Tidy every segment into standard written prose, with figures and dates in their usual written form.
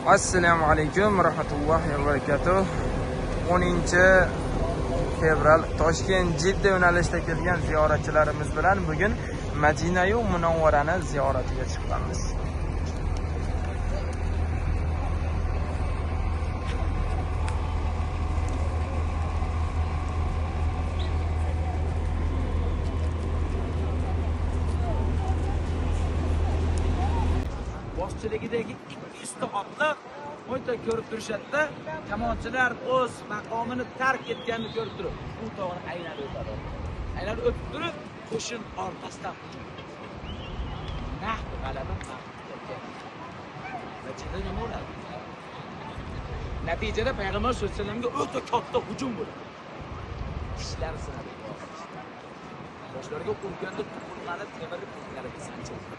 Assalomu alaykum va rahmatullohi va barakatuh. 10-fevral Toshkent Jidda yo'nalishida kelgan ziyoratchilarimiz bilan bugun Madina-yu Munawvarani ziyoratiga chiqamiz. Boshchiligidagi 200 ta otlar o'yda ko'rib turishadi-da, kamonchilar o'z maqomini tark etganini ko'rib turib, bu tog'ni aylanib o'tadi. Aylanib o'tib turib, qo'shin orqasidan nahd g'alaba nima bo'ladi? Natijada Payg'ambar sollallohu alayhi vasallamga o'ta katta hujum bo'ladi. Ishlar sinadi. Boshlariga urganda tuqulgani temir ko'klariga sanchiladi.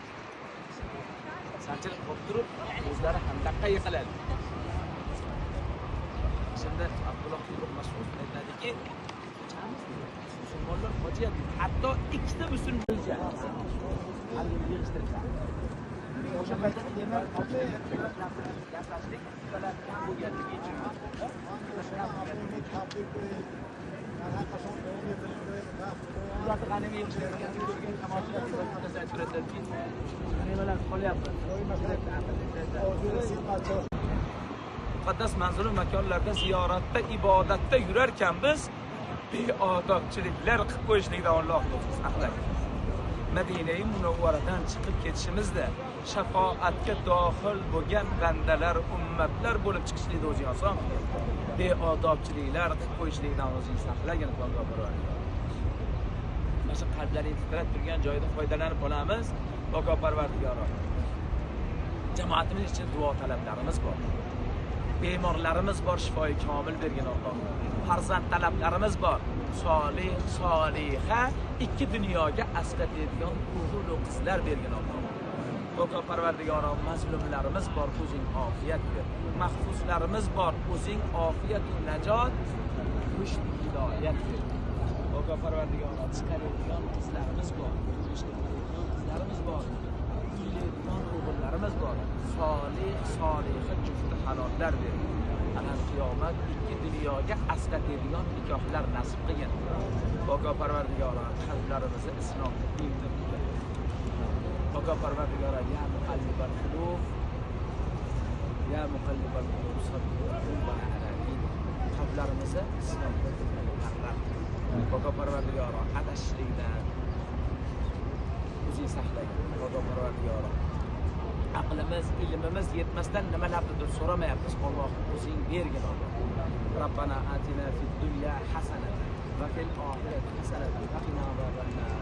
Sanchilib qolib turib, o'zlari handaqqa yiqiladi. Shunda Abdulloh ibn Mas'ud aytadiki, musulmonlar hojiyat, hatto ikkita musulmon o'lgan. O'sha paytda demak, gaplashdik, ular bo'lganligi uchun ularni g'anima yig'ishtirgan ko'rgan kamonchilar aytib g'animalar qolyapti. Muqaddas manzil makonlarda ziyoratda, ibodatda yurarkanmiz, beodobchiliklar qilib qo'yishlikdan Alloh saqlasin. Madina-yu Munawvaradan chiqib ketishimizda shafoatga dohil bo'lgan bandalar, ummatlar bo'lib chiqishlikda o'zi oson. Beodobchiliklar qilib qo'yishlikdan o'zing saqlagin, Alloh Parvardigor. Mana shu qalblaring titrab turgan joyda foydalanib olamiz. Alloh Parvardigor. Jamoatimiz uchun duo talablarimiz bor. Bemorlarimiz bor, shifoyi komil bergin Alloh. Farzand talablarimiz bor. Solih, soliha, ikki dunyoga asqatadigan o'g'il va qizlar bergin Alloh. Alloh Parvardigor, mazlumlarimiz bor, o'zing ofiyat ber. Mahfuzlarimiz bor, o'zing ofiyat va najot, rushd, hidoyat ber. Alloh Parvardigor, chiqaradigan qizlarimiz bor, qizlarimiz bor. Uylaydigan o'g'illarimiz bor. Solih, soliha jufti halollar ber. Ana qiyomat ikki dunyoga asqatadigan nikohlar nasib qilgin. Alloh Parvardigor, qalblarimizni islom dinida tutgin. Alloh Parvardigor, ya muqallibal qulub, ya muqallibal qulub, sabr ala din. Qalblarimizni islomga tutgan. Alloh Parvardigor, adashishlikdan o'zing saqlagin. Alloh Parvardigor, aqlimiz, ilmimiz yetmasdan nimalarnidir so'ramayapmiz. Alloh o'zing bergin Alloh. Rabbana atina fid dunya hasanatan va fil oxirati hasanatan va qina azoban nar.